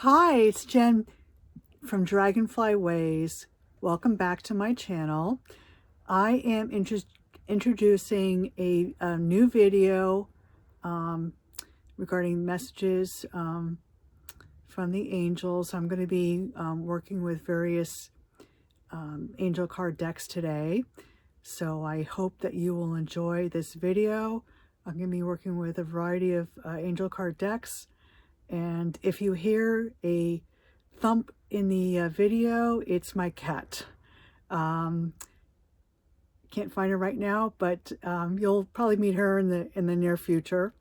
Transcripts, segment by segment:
Hi, it's Jen from Dragonfly Ways. Welcome back to my channel. I am introducing a new video regarding messages from the angels. I'm going to be working with various angel card decks today. So I hope that you will enjoy this video. I'm going to be working with a variety of angel card decks. And if you hear a thump in the video, it's my cat. Can't find her right now, but you'll probably meet her in the near future.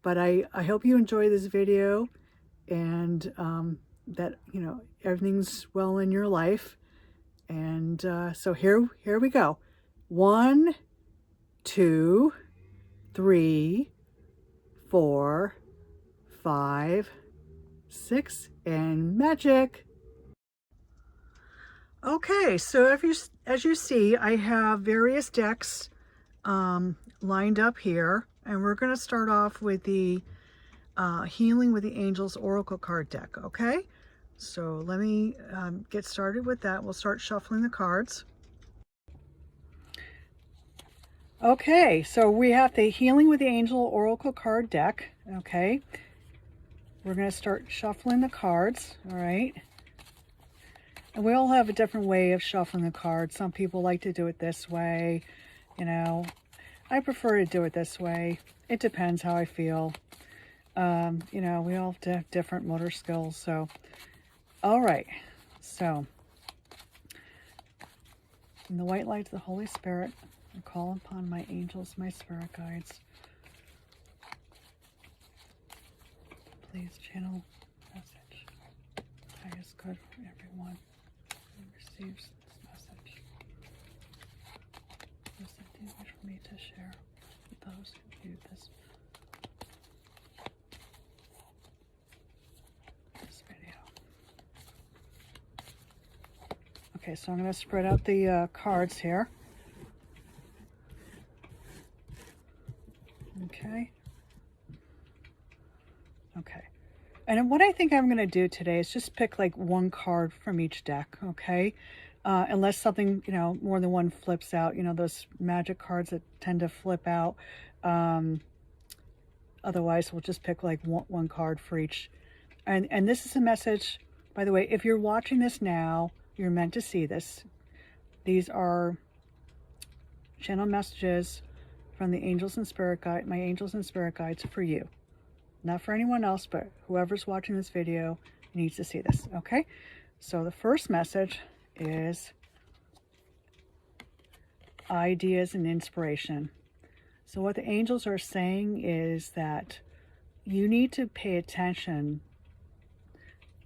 But I hope you enjoy this video and that everything's well in your life. And so here we go. 1, 2, 3, 4, 5, 6, and magic. Okay, so as you see, I have various decks lined up here, and we're going to start off with the Healing with the Angels Oracle card deck, okay? So let me get started with that. We'll start shuffling the cards. Okay, so we have the Healing with the Angel Oracle card deck, okay? We're going to start shuffling the cards, all right? And we all have a different way of shuffling the cards. Some people like to do it this way, I prefer to do it this way. It depends how I feel. We all have different motor skills, so. All right, so. In the white light of the Holy Spirit, I call upon my angels, my spirit guides. Please channel message. Highest good for everyone who receives this message. Is it too much for me to share with those who view this video? Okay, so I'm going to spread out the cards here. Okay. Okay. And what I think I'm going to do today is just pick like one card from each deck, okay? Unless something, more than one flips out, those magic cards that tend to flip out. Otherwise, we'll just pick like one card for each. And this is a message, by the way, if you're watching this now, you're meant to see this. These are channel messages from the angels and spirit guide, my angels and spirit guides for you. Not for anyone else, but whoever's watching this video needs to see this, okay? So the first message is ideas and inspiration. So what the angels are saying is that you need to pay attention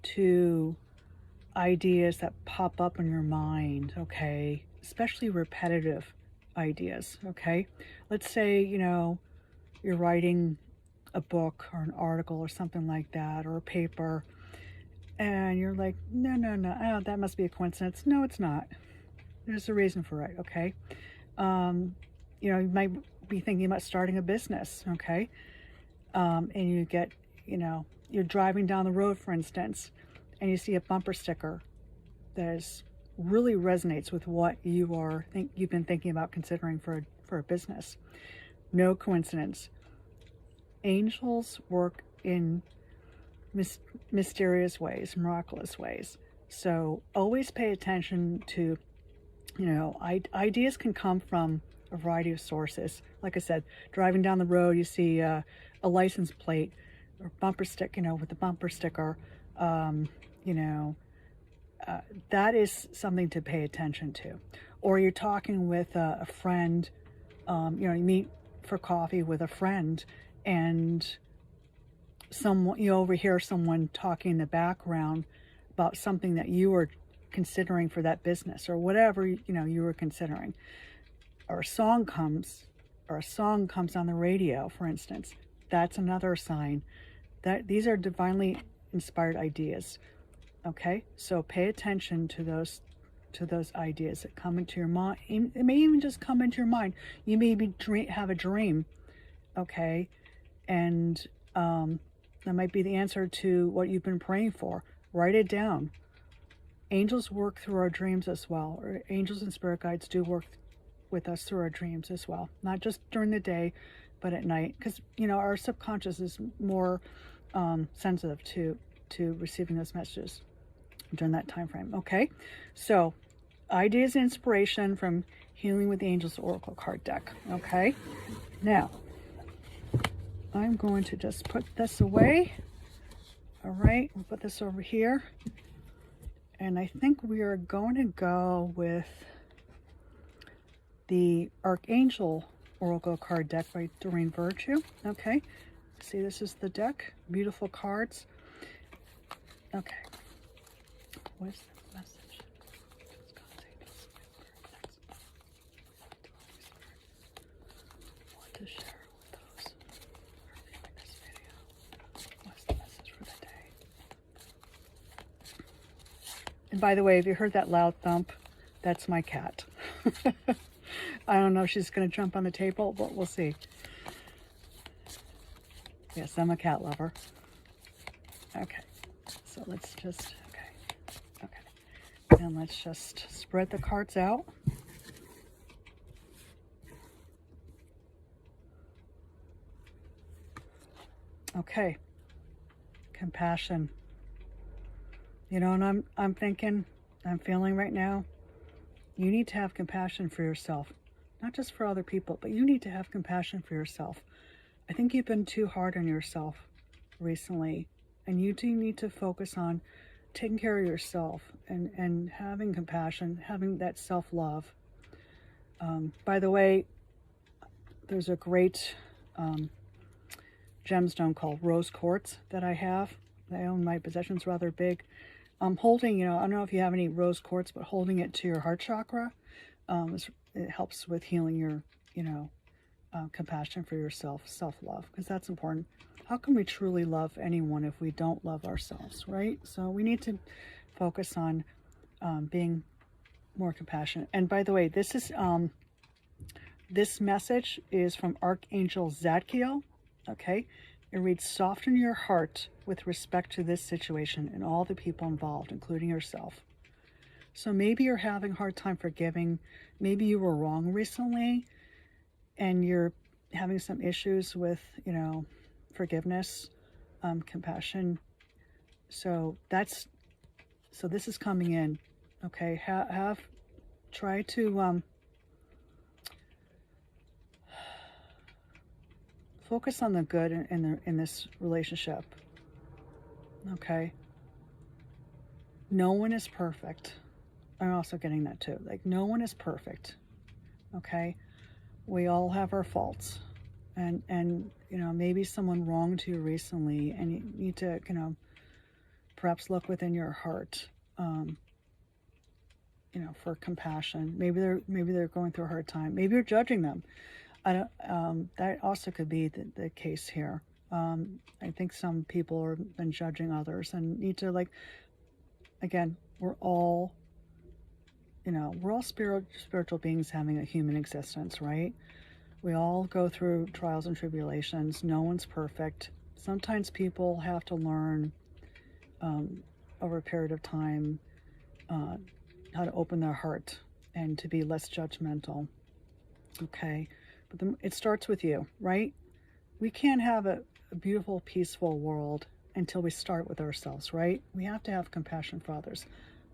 to ideas that pop up in your mind, okay? Especially repetitive ideas, okay? Let's say, you're writing a book or an article or something like that, or a paper, and you're like, no, oh, that must be a coincidence. No, it's not. There's a reason for it, okay? You might be thinking about starting a business, okay? And you get, you're driving down the road, for instance, and you see a bumper sticker that really resonates with what you've been thinking about considering for a business. No coincidence. Angels work in mysterious ways, miraculous ways. So always pay attention to, ideas can come from a variety of sources. Like I said, driving down the road, you see a license plate or bumper stick, with the bumper sticker, that is something to pay attention to. Or you're talking with a friend, you meet for coffee with a friend, and you overhear someone talking in the background about something that you were considering for that business, or whatever you were considering. Or a song comes on the radio, for instance. That's another sign that these are divinely inspired ideas. Okay, so pay attention to those ideas that come into your mind. It may even just come into your mind. You may have a dream, okay, and That might be the answer to what you've been praying for. Write it down. Angels work through our dreams as well. Or angels and spirit guides do work with us through our dreams as well. Not just during the day, but at night. Because, our subconscious is more sensitive to receiving those messages during that time frame. Okay, so ideas and inspiration from Healing with the Angels Oracle card deck. Okay, now I'm going to just put this away. All right, we'll put this over here. And I think we are going to go with the Archangel Oracle card deck by Doreen Virtue. Okay, see, this is the deck. Beautiful cards. Okay, what is the message? Want to share with those who are viewing this video. What's the message for the day? And by the way, if you heard that loud thump, that's my cat. I don't know if she's going to jump on the table, but we'll see. Yes, I'm a cat lover. Okay, so let's just, okay. And let's just spread the cards out. Okay, compassion. And I'm thinking, I'm feeling right now, you need to have compassion for yourself. Not just for other people, but you need to have compassion for yourself. I think you've been too hard on yourself recently, and you do need to focus on taking care of yourself and having compassion, having that self-love. By the way, there's a great gemstone called rose quartz that I have. I own my possessions rather big. I'm holding, I don't know if you have any rose quartz, but holding it to your heart chakra, it helps with healing your, compassion for yourself, self-love, because that's important. How can we truly love anyone if we don't love ourselves, right? So we need to focus on being more compassionate. And by the way, this message is from Archangel Zadkiel. Okay, it reads, soften your heart with respect to this situation and all the people involved, including yourself. So maybe you're having a hard time forgiving. Maybe you were wrong recently and you're having some issues with, forgiveness, compassion. So this is coming in. Okay, try to focus on the good in this relationship. Okay, no one is perfect. I'm also getting that too. Like, no one is perfect. Okay, we all have our faults, and maybe someone wronged you recently, and you need to perhaps look within your heart, for compassion. Maybe they're going through a hard time. Maybe you're judging them. I don't. That also could be the case here. I think some people have been judging others and need to, again, we're all spiritual beings having a human existence, right? We all go through trials and tribulations. No one's perfect. Sometimes people have to learn over a period of time how to open their heart and to be less judgmental. Okay, but it starts with you, right? We can't have a beautiful, peaceful world until we start with ourselves, right? We have to have compassion for others.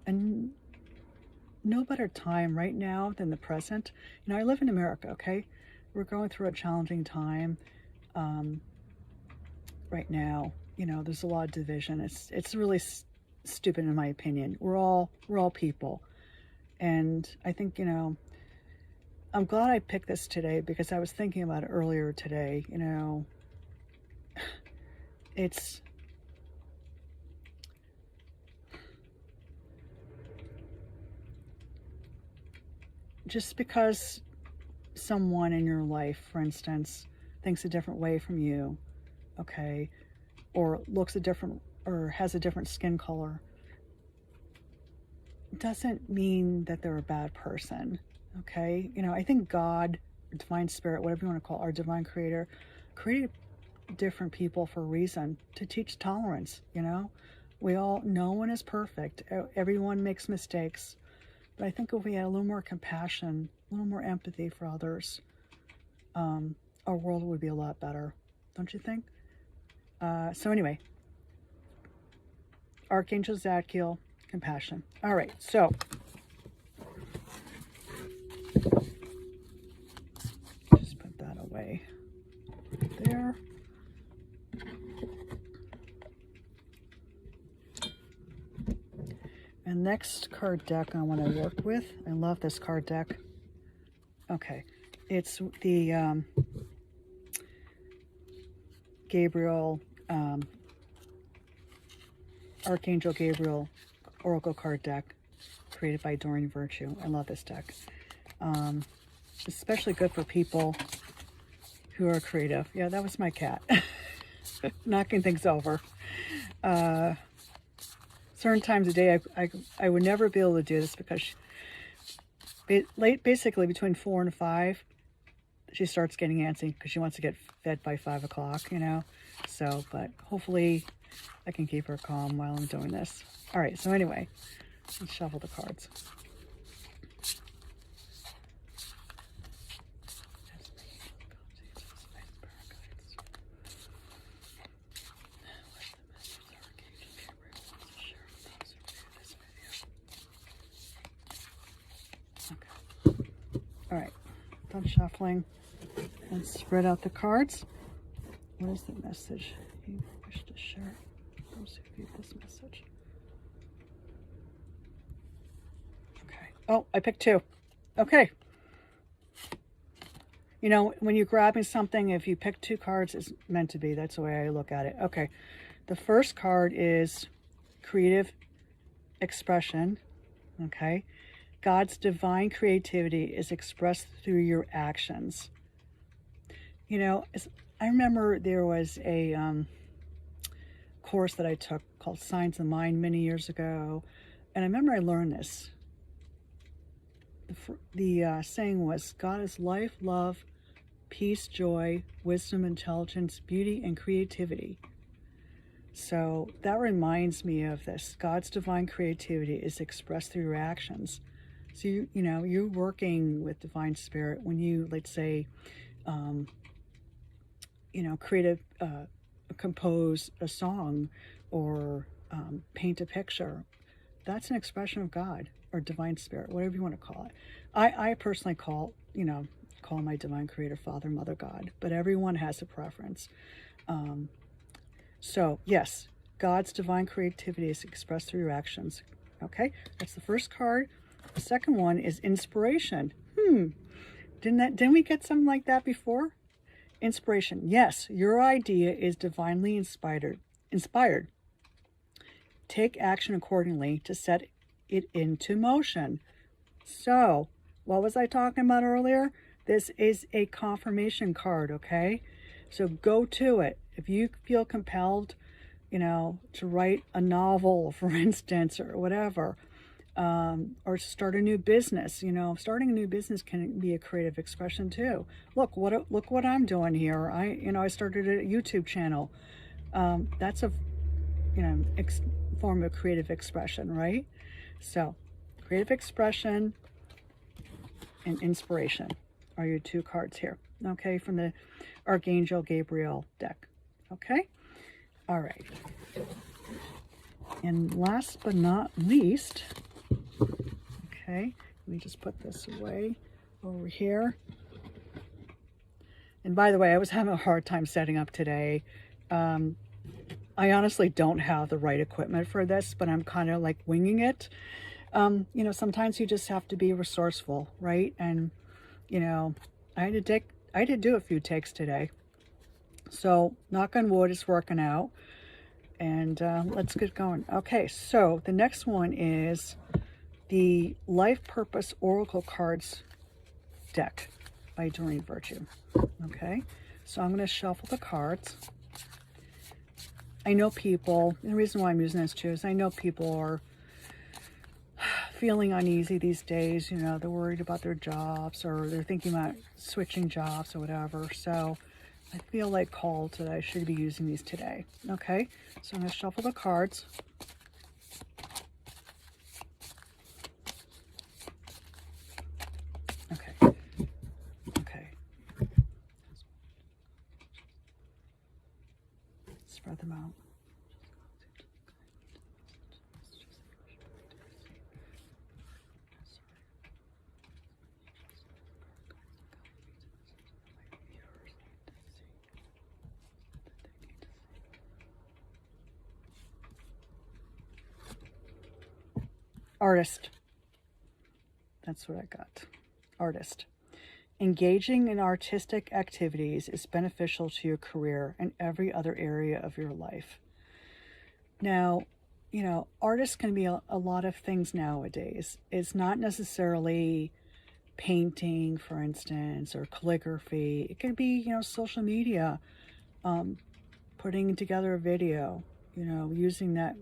And no better time right now than the present. I live in America, okay? We're going through a challenging time right now. There's a lot of division. It's really stupid in my opinion. We're all people. And I think, I'm glad I picked this today because I was thinking about it earlier today. It's just because someone in your life, for instance, thinks a different way from you, okay, or looks a different, or has a different skin color, doesn't mean that they're a bad person, okay? I think God, divine spirit, whatever you want to call it, our divine creator, created different people for a reason, to teach tolerance, you know. No one is perfect. Everyone makes mistakes. But I think if we had a little more compassion, a little more empathy for others, our world would be a lot better. Don't you think? So anyway, Archangel Zadkiel, compassion. All right, so just put that away there. And next card deck I want to work with. I love this card deck. Okay, it's the Gabriel, Archangel Gabriel Oracle card deck, created by Doreen Virtue. I love this deck. Especially good for people who are creative. Yeah, that was my cat. Knocking things over. Certain times of day, I would never be able to do this because basically between 4 and 5, she starts getting antsy because she wants to get fed by 5 o'clock, you know. So, but hopefully I can keep her calm while I'm doing this. All right, so anyway, let's shuffle the cards. All right, done shuffling. Let's spread out the cards. What is the message you wish to share? Those who view this message. Okay. Oh, I picked 2. Okay. You know, when you're grabbing something, if you pick 2 cards, it's meant to be. That's the way I look at it. Okay. The first card is creative expression. Okay. God's divine creativity is expressed through your actions. You know, I remember there was a course that I took called Signs of Mind many years ago, and I remember I learned this. The saying was, God is life, love, peace, joy, wisdom, intelligence, beauty, and creativity. So that reminds me of this. God's divine creativity is expressed through your actions. So, you know, you're working with divine spirit when you, let's say, you know, compose a song or paint a picture. That's an expression of God or divine spirit, whatever you want to call it. I personally call my divine creator Father, Mother, God, but everyone has a preference. So yes, God's divine creativity is expressed through your actions. Okay, that's the first card. The second one is inspiration. Didn't we get something like that before? Inspiration. Yes, your idea is divinely inspired. Take action accordingly to set it into motion. So, what was I talking about earlier? This is a confirmation card, okay? So go to it. If you feel compelled, you know, to write a novel, for instance, or whatever, or start a new business. You know, starting a new business can be a creative expression too. Look what I'm doing here. I started a YouTube channel. That's a, you know, form of creative expression, right? So, creative expression and inspiration are your 2 cards here. Okay, from the Archangel Gabriel deck. Okay, all right. And last but not least, okay, let me just put this away over here. And by the way, I was having a hard time setting up today. I honestly don't have the right equipment for this, but I'm kind of like winging it. You know, sometimes you just have to be resourceful, right? And, you know, I had to do a few takes today. So, knock on wood, it's working out. And let's get going. Okay, so the next one is the Life Purpose Oracle Cards deck by Doreen Virtue. Okay, so I'm going to shuffle the cards. I know people, and the reason why I'm using this too is I know people are feeling uneasy these days. You know, they're worried about their jobs or they're thinking about switching jobs or whatever. So I feel like called that I should be using these today. Okay, so I'm going to shuffle the cards. Okay, okay. Spread them out. Artist. That's what I got. Artist. Engaging in artistic activities is beneficial to your career and every other area of your life. Now, you know, artists can be a lot of things nowadays. It's not necessarily painting, for instance, or calligraphy. It could be, you know, social media, putting together a video, you know, using that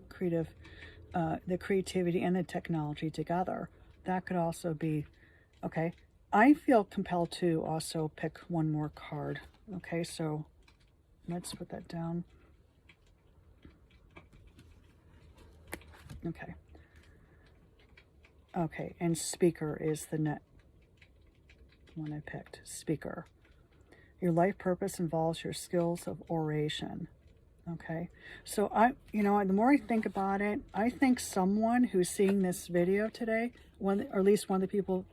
the creativity and the technology together. That could also be, okay. I feel compelled to also pick one more card. Okay, so let's put that down. Okay. Okay, and speaker is the one I picked. Speaker. Your life purpose involves your skills of oration. Okay, so you know, the more I think about it, I think someone who's seeing this video today, or at least one of the people,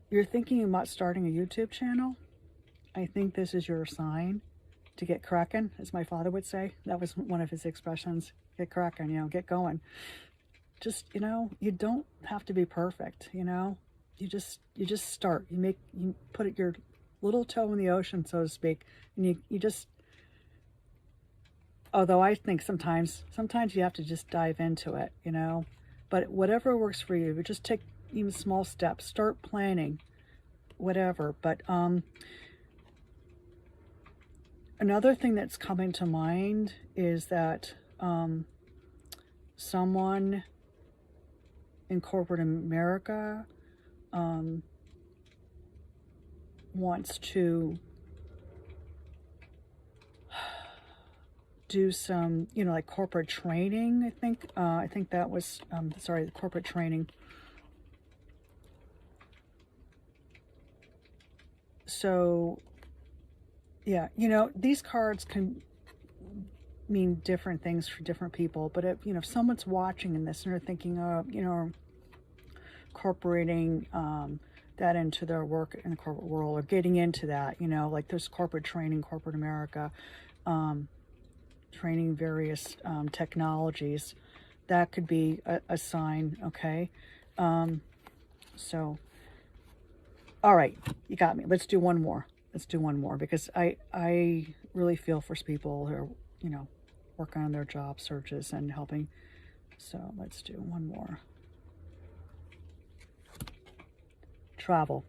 you're thinking about starting a YouTube channel. I think this is your sign to get cracking, as my father would say. That was one of his expressions. Get cracking, you know, get going. Just, you know, you don't have to be perfect, you know. You just start. You put your little toe in the ocean, so to speak, and you just, although I think sometimes you have to just dive into it, you know. But whatever works for you, just take even small steps. Start planning, whatever. But another thing that's coming to mind is that someone in corporate America wants to do some, you know, like corporate training. I think that was, sorry, the corporate training. So, yeah, you know, these cards can mean different things for different people. But if, you know, if someone's watching in this and they're thinking of, you know, incorporating that into their work in the corporate world, or getting into that, you know, like there's corporate training, corporate America, training various technologies, that could be a sign. Okay, so all right, you got me. Let's do one more. Because I really feel for people who are, you know, working on their job searches and helping. So let's do one more. Travel.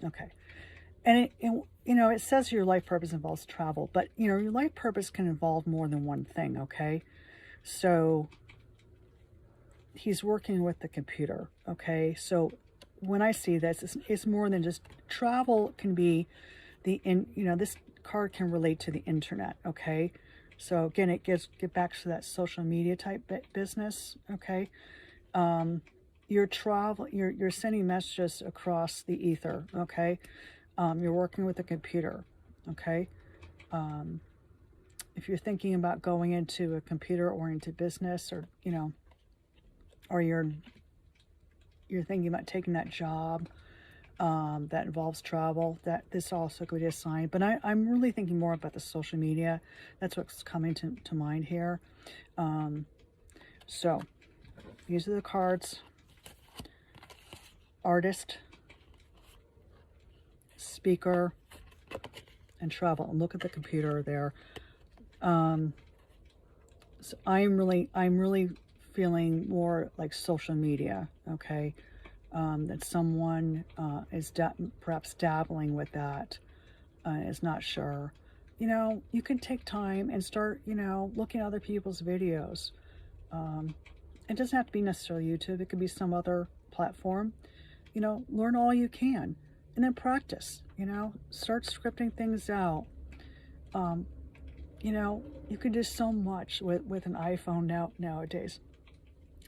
Okay. And you know, it says your life purpose involves travel, but you know, your life purpose can involve more than one thing. Okay, so he's working with the computer. Okay, so when I see this, it's more than just travel. Can be you know, this card can relate to the internet. Okay, so again, it get back to that social media type business. Okay, you're sending messages across the ether. Okay. You're working with a computer, okay? If you're thinking about going into a computer-oriented business, or, you know, or you're thinking about taking that job that involves travel, that this also could be a sign. But I'm really thinking more about the social media. That's what's coming to mind here. So these are the cards. Artist, speaker, and travel. And look at the computer there. So I'm really feeling more like social media. Okay, that someone is perhaps dabbling with that, is not sure. You know, you can take time and start, you know, looking at other people's videos. It doesn't have to be necessarily YouTube. It could be some other platform. You know, learn all you can. And then practice, start scripting things out. You can do so much with an iPhone nowadays.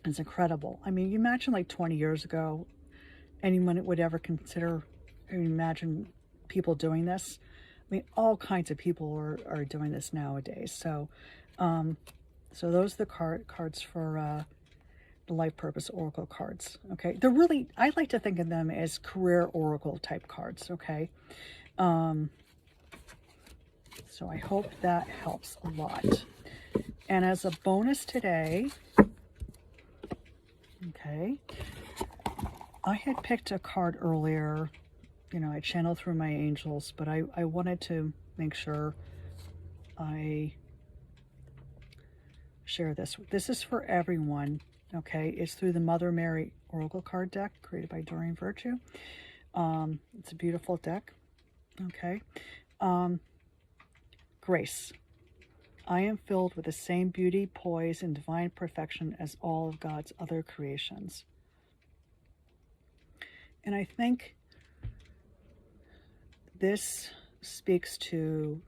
It's incredible. I mean, you imagine like 20 years ago, anyone would ever consider, imagine people doing this. I mean, all kinds of people are doing this nowadays. So, so those are the cards for the Life Purpose Oracle cards. Okay, they're really, I like to think of them as career Oracle type cards. Okay, so I hope that helps a lot. And as a bonus today, okay, I had picked a card earlier. I channeled through my angels, but I wanted to make sure I share this. This is for everyone, okay? It's through the Mother Mary Oracle card deck created by Doreen Virtue. It's a beautiful deck, okay? Grace. I am filled with the same beauty, poise, and divine perfection as all of God's other creations. And I think this speaks to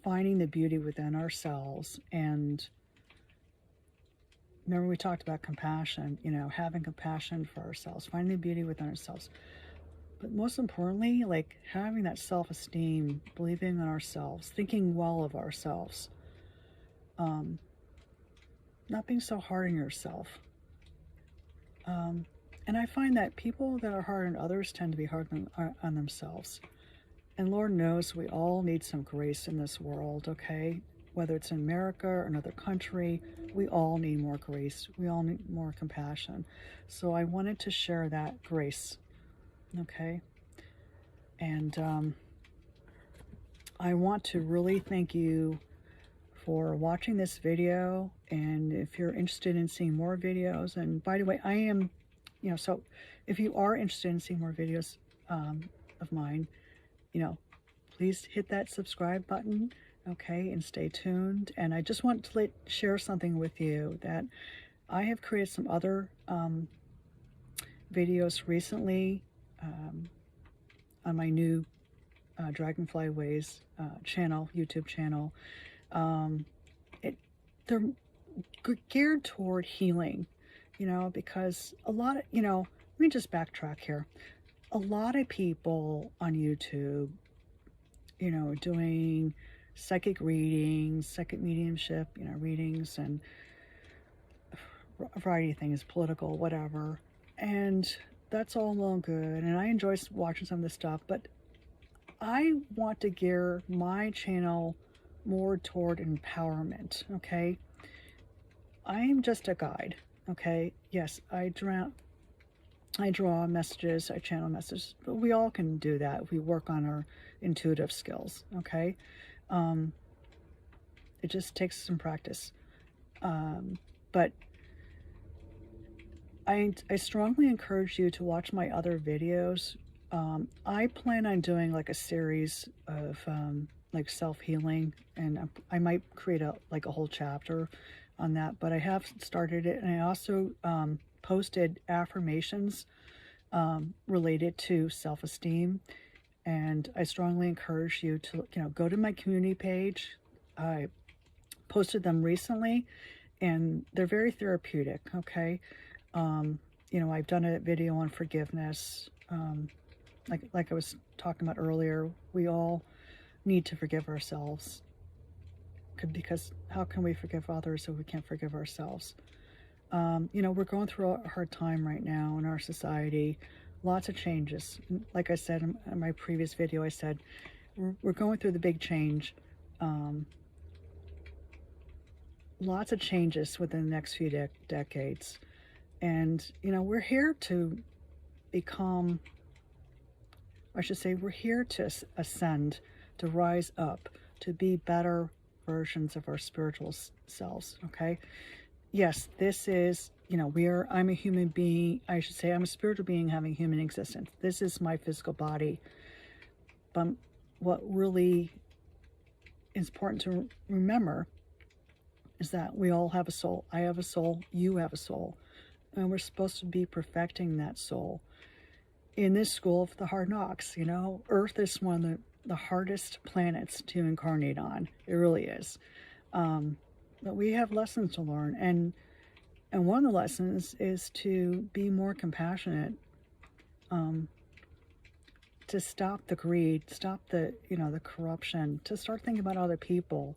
finding the beauty within ourselves. And remember, we talked about compassion, having compassion for ourselves, finding the beauty within ourselves. But most importantly, like having that self-esteem, believing in ourselves, thinking well of ourselves, not being so hard on yourself. And I find that people that are hard on others tend to be hard on themselves. And Lord knows we all need some grace in this world, okay? Whether it's in America or another country, we all need more grace. We all need more compassion. So I wanted to share that grace, okay? And I want to really thank you for watching this video. And if you're interested in seeing more videos, and by the way, I am, so if you are interested in seeing more videos of mine, please hit that subscribe button, okay, and stay tuned. And I just want to share something with you that I have created some other videos recently on my new Dragonfly Ways YouTube channel. They're geared toward healing, because a lot of, let me just backtrack here. A lot of people on YouTube, doing psychic readings, psychic mediumship, readings, and a variety of things, political, whatever. And that's all well and good. And I enjoy watching some of this stuff, but I want to gear my channel more toward empowerment, okay? I am just a guide, okay? Yes, I draw messages, I channel messages, but we all can do that if we work on our intuitive skills, okay? It just takes some practice. But I strongly encourage you to watch my other videos. I plan on doing like a series of like self-healing, and I might create a whole chapter on that, but I have started it. And I also posted affirmations related to self-esteem, and I strongly encourage you to go to my community page. I posted them recently, and they're very therapeutic, okay? I've done a video on forgiveness. Like I was talking about earlier, we all need to forgive ourselves, because how can we forgive others if we can't forgive ourselves? We're going through a hard time right now in our society. Lots of changes. Like I said in my previous video, I said we're going through the big change. Lots of changes within the next few decades. And, we're here to become, I should say, we're here to ascend, to rise up, to be better versions of our spiritual selves, okay? Yes, this is, I'm a human being. I should say I'm a spiritual being having human existence. This is my physical body. But what really is important to remember is that we all have a soul. I have a soul. You have a soul. And we're supposed to be perfecting that soul in this school of the hard knocks. You know, Earth is one of the hardest planets to incarnate on. It really is. But we have lessons to learn. And one of the lessons is to be more compassionate, to stop the greed, stop the, the corruption, to start thinking about other people.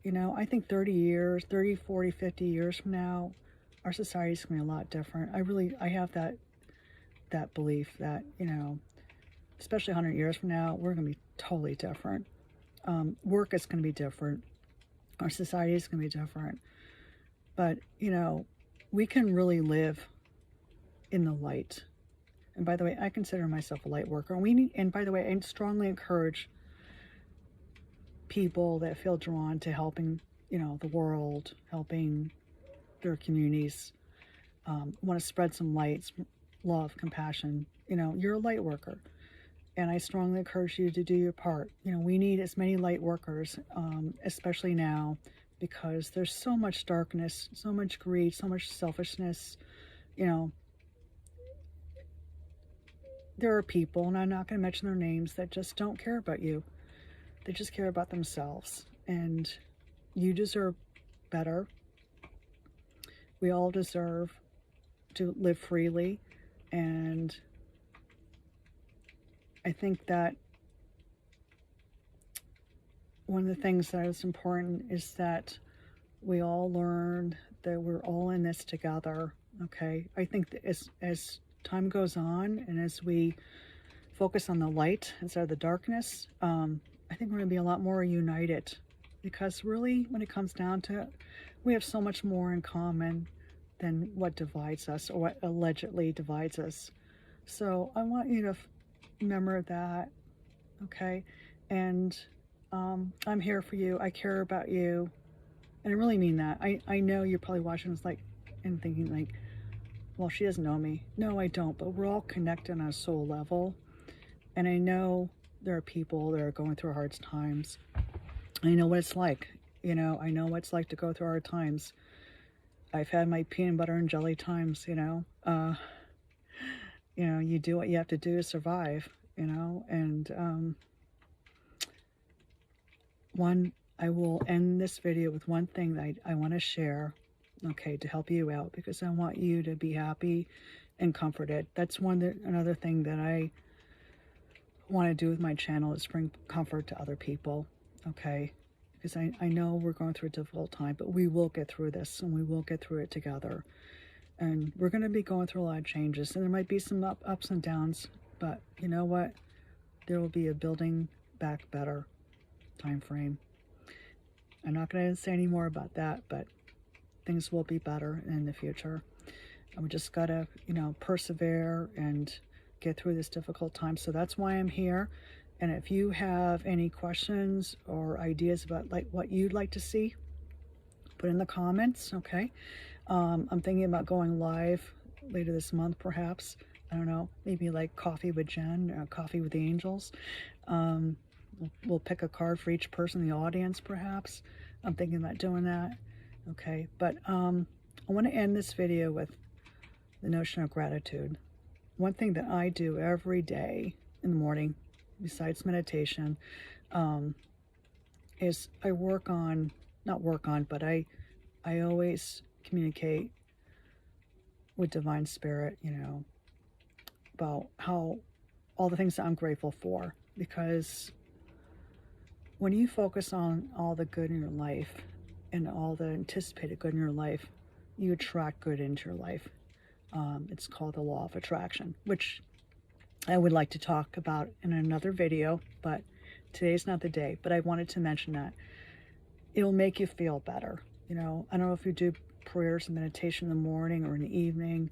You know, I think 30 years, 30, 40, 50 years from now, our society is going to be a lot different. I have that belief that, especially 100 years from now, we're going to be totally different. Work is going to be different. Our society is going to be different. But, we can really live in the light. And by the way, I consider myself a light worker. And by the way, I strongly encourage people that feel drawn to helping, the world, helping their communities, want to spread some light, love, compassion. You're a light worker. And I strongly encourage you to do your part. We need as many light workers, especially now, because there's so much darkness, so much greed, so much selfishness. There are people, and I'm not going to mention their names, that just don't care about you. They just care about themselves. And you deserve better. We all deserve to live freely. And I think that one of the things that is important is that we all learn that we're all in this together, okay? I think that as time goes on and as we focus on the light instead of the darkness, I think we're going to be a lot more united, because really, when it comes down to it, we have so much more in common than what divides us, or what allegedly divides us. So I want you to remember that, okay? And I'm here for you. I care about you. And I really mean that. I know you're probably watching this and thinking well, she doesn't know me. No, I don't. But we're all connected on a soul level. And I know there are people that are going through hard times. I know what it's like. I know what it's like to go through hard times. I've had my peanut butter and jelly times, you do what you have to do to survive, and I will end this video with one thing that I want to share, okay, to help you out, because I want you to be happy and comforted. That's another thing that I want to do with my channel, is bring comfort to other people, okay? Because I know we're going through a difficult time, but we will get through this, and we will get through it together. And we're going to be going through a lot of changes, and there might be some ups and downs, but you know what? There will be a building back better time frame. I'm not going to say any more about that, but things will be better in the future. And we just got to, persevere and get through this difficult time. So that's why I'm here. And if you have any questions or ideas about what you'd like to see, put in the comments, okay? I'm thinking about going live later this month, perhaps. I don't know, maybe like Coffee with Jen, or Coffee with the Angels. We'll pick a card for each person in the audience, perhaps. I'm thinking about doing that, okay? But I want to end this video with the notion of gratitude. One thing that I do every day in the morning, besides meditation, is I but I always communicate with Divine Spirit, about all the things that I'm grateful for. Because when you focus on all the good in your life and all the anticipated good in your life, you attract good into your life. It's called the law of attraction, which I would like to talk about in another video, but today's not the day. But I wanted to mention that it'll make you feel better. I don't know if you do prayers and meditation in the morning or in the evening,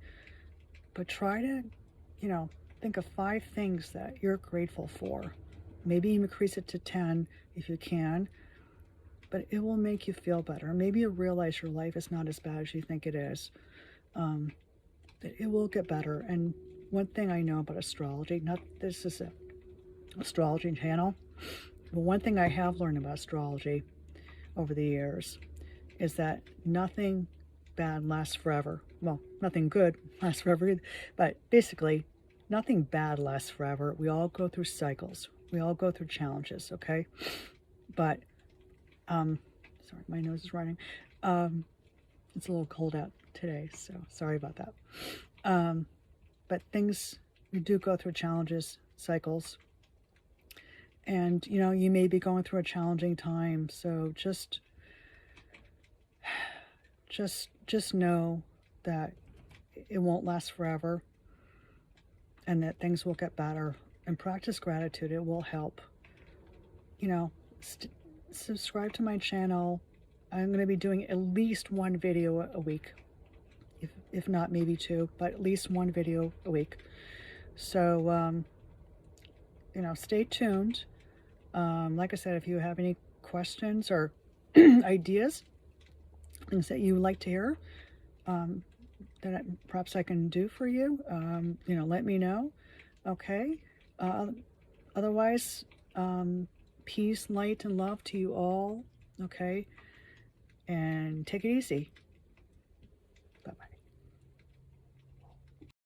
but try to, think of 5 things that you're grateful for. Maybe increase it to 10 if you can, but it will make you feel better. Maybe you'll realize your life is not as bad as you think it is. That it will get better. And one thing I know about astrology, not this is an astrology channel, but one thing I have learned about astrology over the years is that nothing bad lasts forever. well, nothing good lasts forever either, but basically nothing bad lasts forever. We all go through cycles. We all go through challenges, okay? But, sorry, my nose is running. It's a little cold out today, so sorry about that. But things, you do go through challenges, cycles, and, you know, you may be going through a challenging time, so just know that it won't last forever and that things will get better. And practice gratitude. It will help. You know, subscribe to my channel. I'm going to be doing at least one video a week, if not maybe two, but at least one video a week. So, you know, stay tuned. Like I said, if you have any questions or ideas, things that you would like to hear, that perhaps I can do for you, you know, let me know. Okay. Otherwise, peace, light, and love to you all. Okay. And take it easy.